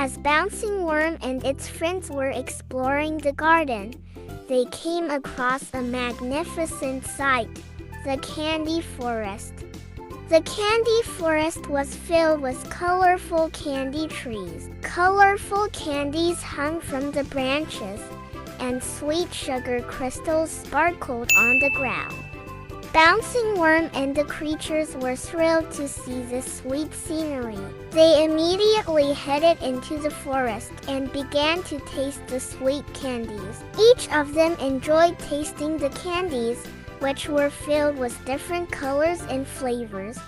As Bouncing Worm and its friends were exploring the garden, they came across a magnificent sight, the candy forest. The candy forest was filled with colorful candy trees. Colorful candies hung from the branches, and sweet sugar crystals sparkled on the ground. Bouncing Worm and the creatures were thrilled to see this sweet scenery. They immediately headed into the forest and began to taste the sweet candies. Each of them enjoyed tasting the candies, which were filled with different colors and flavors.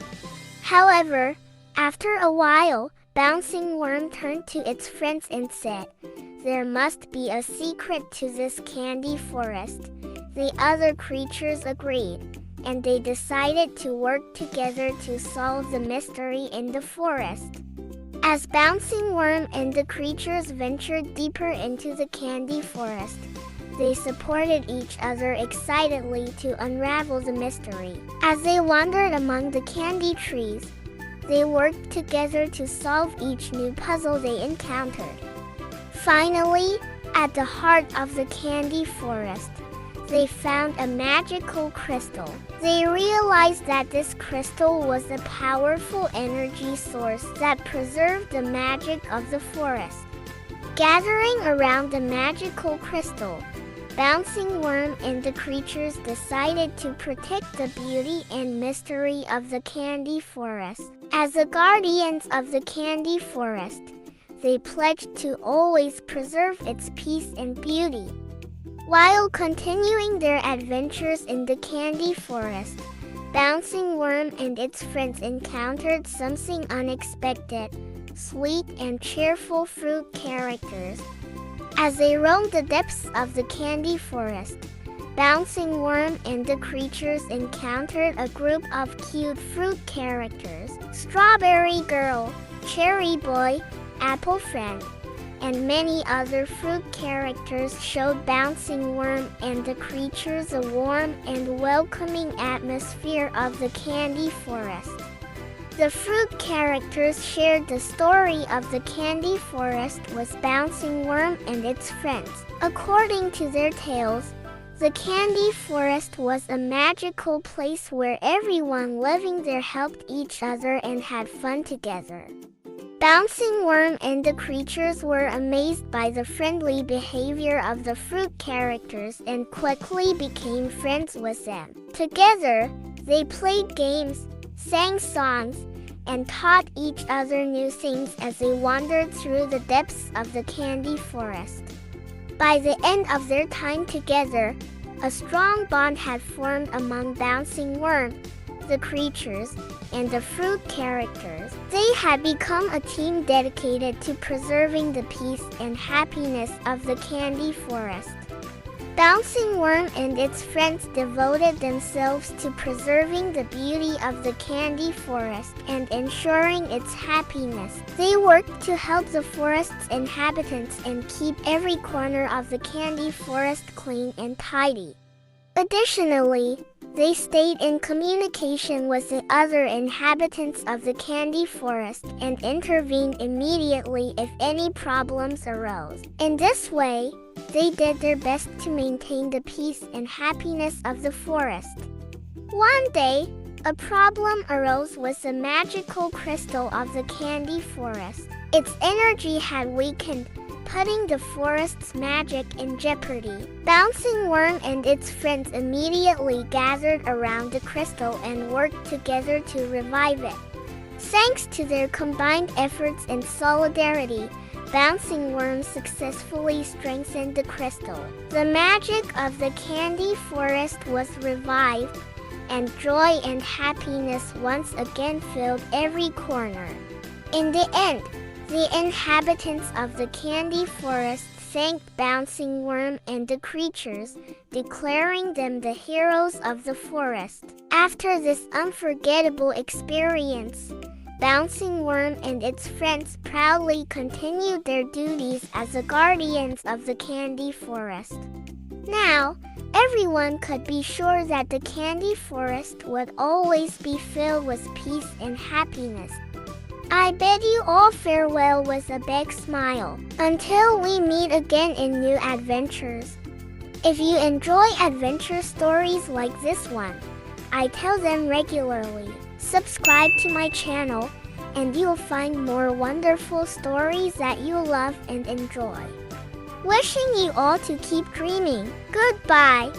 However, after a while, Bouncing Worm turned to its friends and said, "There must be a secret to this candy forest." The other creatures agreed, and they decided to work together to solve the mystery in the forest. As Bouncing Worm and the creatures ventured deeper into the candy forest, they supported each other excitedly to unravel the mystery. As they wandered among the candy trees, they worked together to solve each new puzzle they encountered. Finally, at the heart of the candy forest, they found a magical crystal. They realized that this crystal was a powerful energy source that preserved the magic of the forest. Gathering around the magical crystal, Bouncing Worm and the creatures decided to protect the beauty and mystery of the candy forest. As the guardians of the candy forest, they pledged to always preserve its peace and beauty. While continuing their adventures in the candy forest, Bouncing Worm and its friends encountered something unexpected: sweet and cheerful fruit characters. As they roamed the depths of the candy forest, Bouncing Worm and the creatures encountered a group of cute fruit characters: Strawberry Girl, Cherry Boy, Apple Friend, and many other fruit characters showed Bouncing Worm and the creatures a warm and welcoming atmosphere of the candy forest. The fruit characters shared the story of the candy forest with Bouncing Worm and its friends. According to their tales, the candy forest was a magical place where everyone living there helped each other and had fun together. Bouncing Worm and the creatures were amazed by the friendly behavior of the fruit characters and quickly became friends with them. Together, they played games, sang songs, and taught each other new things as they wandered through the depths of the candy forest. By the end of their time together, a strong bond had formed among Bouncing Worm, the creatures, and the fruit characters. They had become a team dedicated to preserving the peace and happiness of the candy forest. Bouncing Worm and its friends devoted themselves to preserving the beauty of the candy forest and ensuring its happiness. They worked to help the forest's inhabitants and keep every corner of the candy forest clean and tidy. Additionally, they stayed in communication with the other inhabitants of the candy forest and intervened immediately if any problems arose. In this way, they did their best to maintain the peace and happiness of the forest. One day, a problem arose with the magical crystal of the candy forest. Its energy had weakened, putting the forest's magic in jeopardy. Bouncing Worm and its friends immediately gathered around the crystal and worked together to revive it. Thanks to their combined efforts and solidarity, Bouncing Worm successfully strengthened the crystal. The magic of the candy forest was revived, and joy and happiness once again filled every corner. In the end, the inhabitants of the candy forest thanked Bouncing Worm and the creatures, declaring them the heroes of the forest. After this unforgettable experience, Bouncing Worm and its friends proudly continued their duties as the guardians of the candy forest. Now, everyone could be sure that the candy forest would always be filled with peace and happiness. I bid you all farewell with a big smile, until we meet again in new adventures. If you enjoy adventure stories like this one, I tell them regularly. Subscribe to my channel, and you'll find more wonderful stories that you love and enjoy. Wishing you all to keep dreaming. Goodbye.